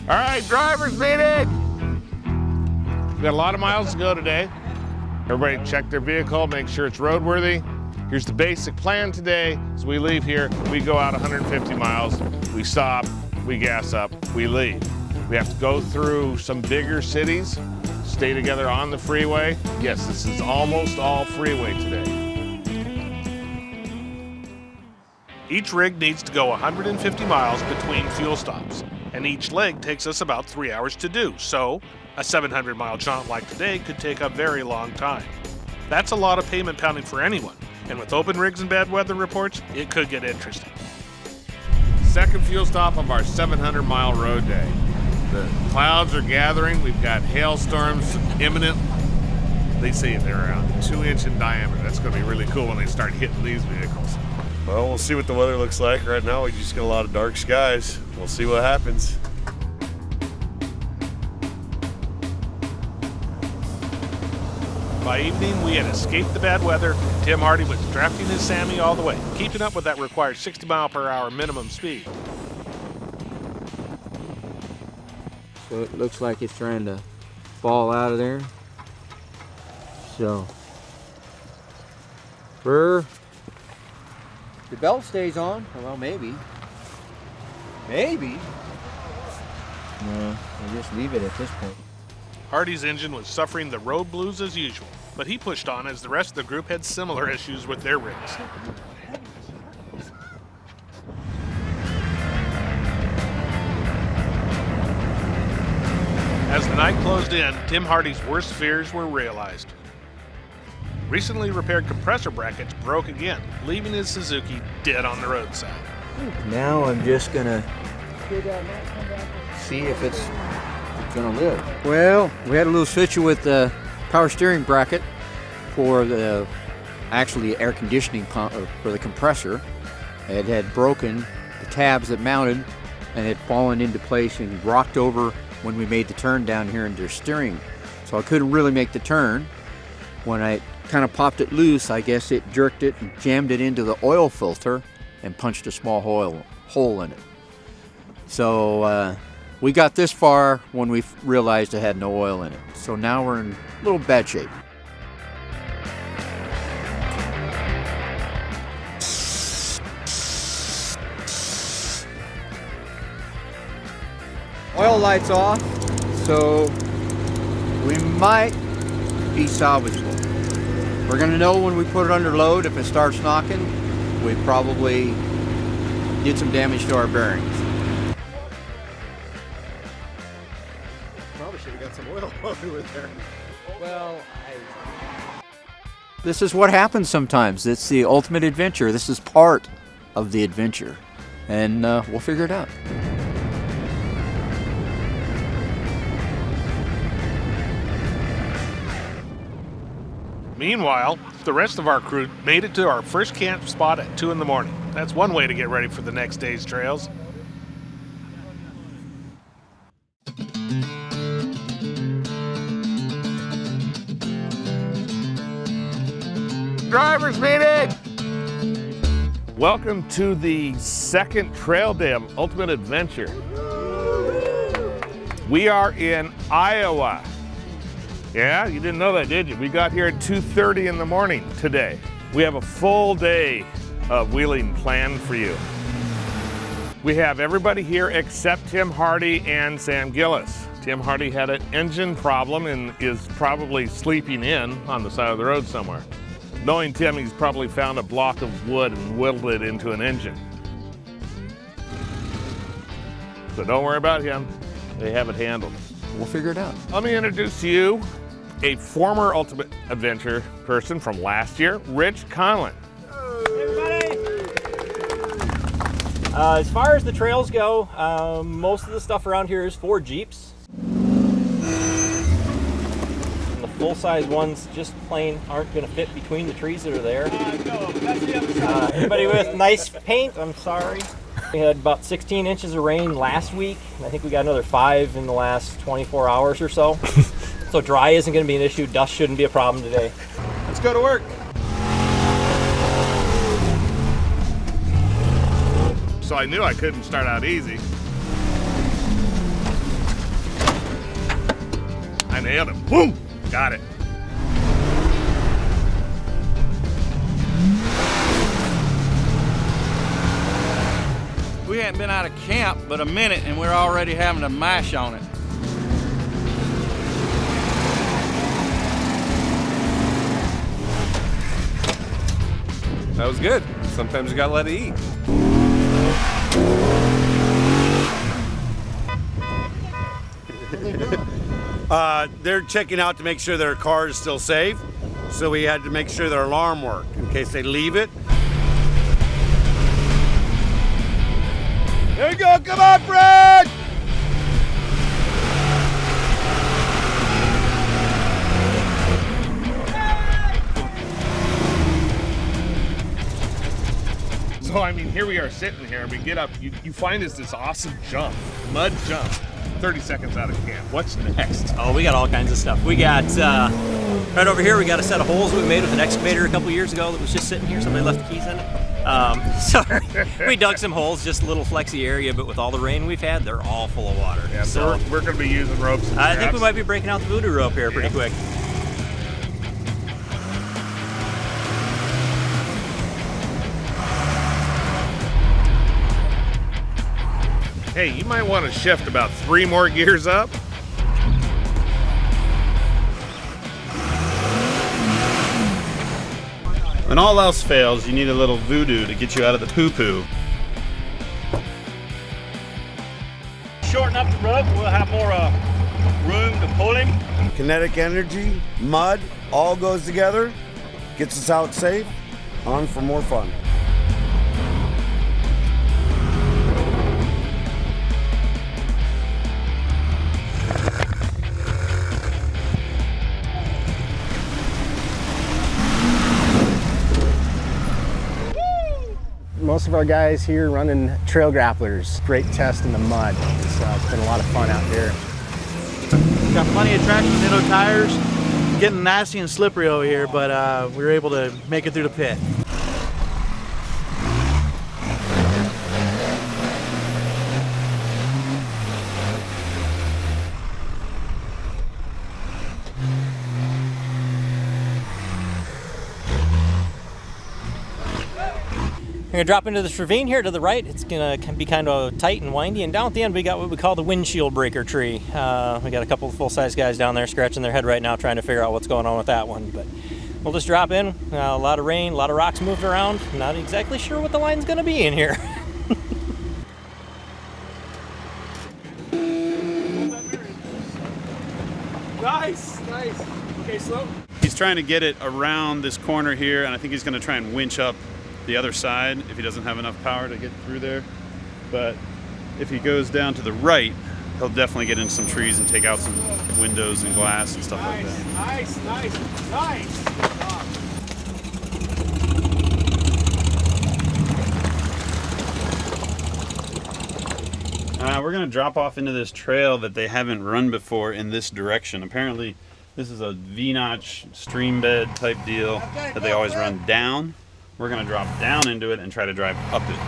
All right, drivers meeting. We got a lot of miles to go today. Everybody check their vehicle, make sure it's roadworthy. Here's the basic plan today. As we leave here, we go out 150 miles, we stop, we gas up, we leave. We have to go through some bigger cities, stay together on the freeway. Yes, this is almost all freeway today. Each rig needs to go 150 miles between fuel stops, and each leg takes us about 3 hours to do, so a 700-mile jaunt like today could take a very long time. That's a lot of pavement pounding for anyone, and with open rigs and bad weather reports, it could get interesting. Second fuel stop of our 700-mile road day. The clouds are gathering. We've got hailstorms imminent. They say they're around 2-inch in diameter. That's going to be really cool when they start hitting these vehicles. Well, we'll see what the weather looks like. Right now, we just got a lot of dark skies. We'll see what happens. By evening, we had escaped the bad weather. Tim Hardy was drafting his Sammy all the way, keeping up with that required 60-mile-per-hour minimum speed. So it looks like it's trying to fall out of there. So, the belt stays on. Well, maybe. Maybe. No, I'll just leave it at this point. Hardy's engine was suffering the road blues as usual, but he pushed on as the rest of the group had similar issues with their rigs. As the night closed in, Tim Hardy's worst fears were realized. Recently repaired compressor brackets broke again, leaving his Suzuki dead on the roadside. Now I'm just gonna see if it's gonna live. Well, we had a little issue with the power steering bracket for the air conditioning pump for the compressor. It had broken the tabs that mounted and had fallen into place and rocked over when we made the turn down here into steering. So I couldn't really make the turn. When I kind of popped it loose, I guess it jerked it and jammed it into the oil filter and punched a small hole in it. So we got this far when we realized it had no oil in it. So now we're in a little bad shape. Oil lights off, so we might be salvageable. We're gonna know when we put it under load. If it starts knocking, we probably did some damage to our bearings. Probably should have got some oil while we were there. Well, this is what happens sometimes. It's the ultimate adventure. This is part of the adventure, and we'll figure it out. Meanwhile, the rest of our crew made it to our first camp spot at 2 in the morning. That's one way to get ready for the next day's trails. Drivers meeting! Welcome to the second trail day of Ultimate Adventure. We are in Iowa. Yeah, you didn't know that, did you? We got here at 2:30 in the morning today. We have a full day of wheeling planned for you. We have everybody here except Tim Hardy and Sam Gillis. Tim Hardy had an engine problem and is probably sleeping in on the side of the road somewhere. Knowing Tim, he's probably found a block of wood and whittled it into an engine. So don't worry about him. They have it handled. We'll figure it out. Let me introduce you, a former Ultimate Adventure person from last year, Rich Conlon. Hey everybody! As far as the trails go, most of the stuff around here is for Jeeps. And the full-size ones just plain aren't going to fit between the trees that are there. Anybody with nice paint, I'm sorry. We had about 16 inches of rain last week, and I think we got another 5 in the last 24 hours or so. So dry isn't going to be an issue. Dust shouldn't be a problem today. Let's go to work. So I knew I couldn't start out easy. I nailed it. Boom! Got it. We hadn't been out of camp but a minute and we're already having to mash on it. That was good. Sometimes you gotta let it eat. They're checking out to make sure their car is still safe. So we had to make sure their alarm worked in case they leave it. There you go, come on, Fred! So, I mean, here we are sitting here, and we get up, you find us this awesome jump, mud jump, 30 seconds out of camp. What's next? Oh, we got all kinds of stuff. We got, right over here, we got a set of holes we made with an excavator a couple years ago that was just sitting here. Somebody left the keys in it. So we dug some holes, just a little flexy area, but with all the rain we've had, they're all full of water. Yeah, so we're going to be using ropes. And I think we might be breaking out the voodoo rope here pretty quick. Hey, you might want to shift about 3 more gears up. When all else fails, you need a little voodoo to get you out of the poo-poo. Shorten up the rope, we'll have more room to pull him. Kinetic energy, mud, all goes together, gets us out safe, on for more fun. Most of our guys here running trail grapplers. Great test in the mud. It's been a lot of fun out here. Got plenty of traction, minnow tires. Getting nasty and slippery over here, but we were able to make it through the pit. We're gonna drop into this ravine here to the right. It's gonna be kind of tight and windy, and down at the end we got what we call the windshield breaker tree. We got a couple of full-size guys down there scratching their head right now trying to figure out what's going on with that one. But we'll just drop in. A lot of rain, a lot of rocks moved around. Not exactly sure what the line's gonna be in here. Nice. Okay, slow. He's trying to get it around this corner here, and I think he's going to try and winch up the other side if he doesn't have enough power to get through there. But if he goes down to the right, he'll definitely get into some trees and take out some windows and glass and stuff like that. Nice. We're going to drop off into this trail that they haven't run before in this direction. Apparently, this is a V-notch stream bed type deal that they always run down. We're going to drop down into it and try to drive up it.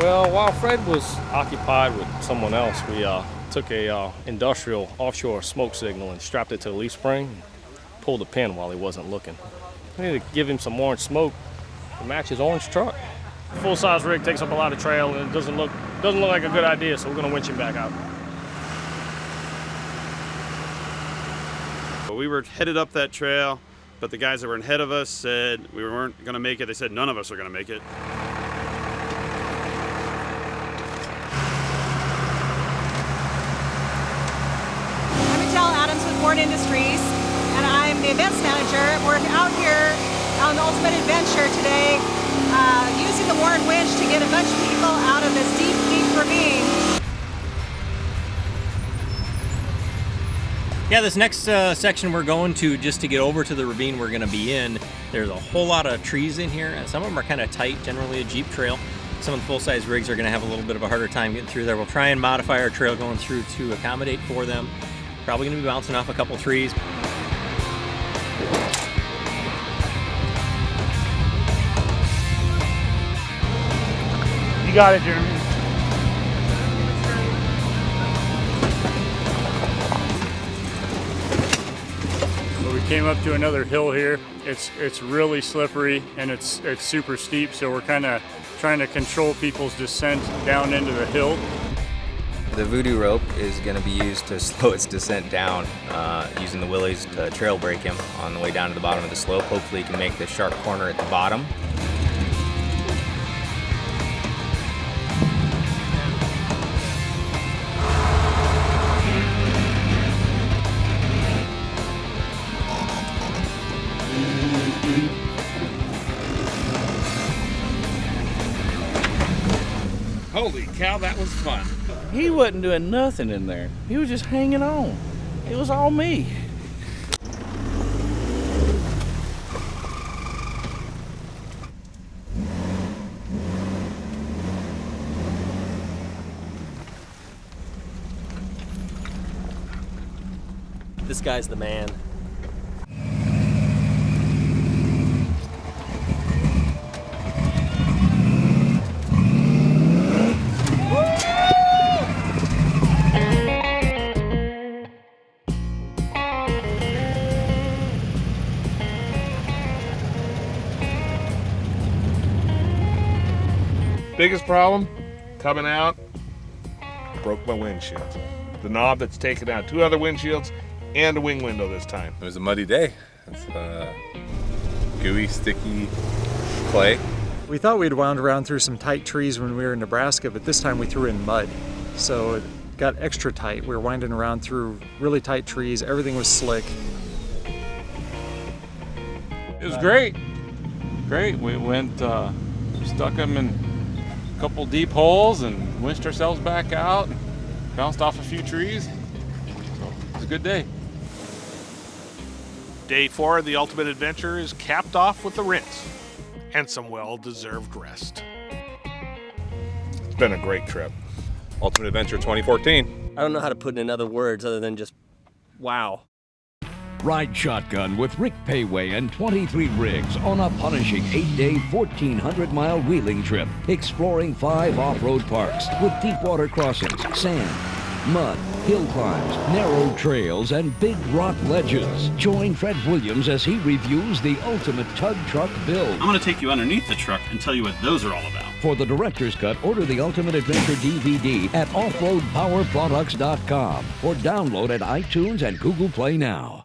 Well, while Fred was occupied with someone else, we took a industrial offshore smoke signal and strapped it to the leaf spring and pulled the pin while he wasn't looking. We need to give him some orange smoke to match his orange truck. Full-size rig takes up a lot of trail and it doesn't look like a good idea, so we're going to winch him back out. We were headed up that trail, but the guys that were ahead of us said we weren't going to make it. They said none of us are going to make it. I'm Michelle Adams with Warren Industries, and I'm the events manager. We're out here on the ultimate adventure today, using the Warren winch to get a bunch of people out of this deep, deep ravine. Yeah, this next section we're going to, just to get over to the ravine we're going to be in, there's a whole lot of trees in here, and some of them are kind of tight, generally a Jeep trail. Some of the full-size rigs are going to have a little bit of a harder time getting through there. We'll try and modify our trail going through to accommodate for them. Probably going to be bouncing off a couple trees. You got it, Jeremy. Well, we came up to another hill here. It's really slippery and it's super steep, so we're kind of trying to control people's descent down into the hill. The voodoo rope is going to be used to slow its descent down, using the willies to trail brake him on the way down to the bottom of the slope. Hopefully he can make the sharp corner at the bottom. Holy cow, that was fun. He wasn't doing nothing in there. He was just hanging on. It was all me. This guy's the man. Biggest problem coming out, broke my windshield. The knob that's taken out 2 other windshields and a wing window this time. It was a muddy day. It's gooey, sticky clay. We thought we'd wound around through some tight trees when we were in Nebraska, but this time we threw in mud. So it got extra tight. We were winding around through really tight trees. Everything was slick. It was great. Great. We went, stuck them in a couple deep holes and winched ourselves back out and bounced off a few trees. So it was a good day. Day 4 of the Ultimate Adventure is capped off with a rinse and some well-deserved rest. It's been a great trip. Ultimate Adventure 2014. I don't know how to put it in other words other than just wow. Ride shotgun with Rick Payway and 23 rigs on a punishing 8-day, 1,400-mile wheeling trip, exploring 5 off-road parks with deep water crossings, sand, mud, hill climbs, narrow trails, and big rock ledges. Join Fred Williams as he reviews the ultimate tug truck build. I'm going to take you underneath the truck and tell you what those are all about. For the Director's Cut, order the Ultimate Adventure DVD at offroadpowerproducts.com or download at iTunes and Google Play now.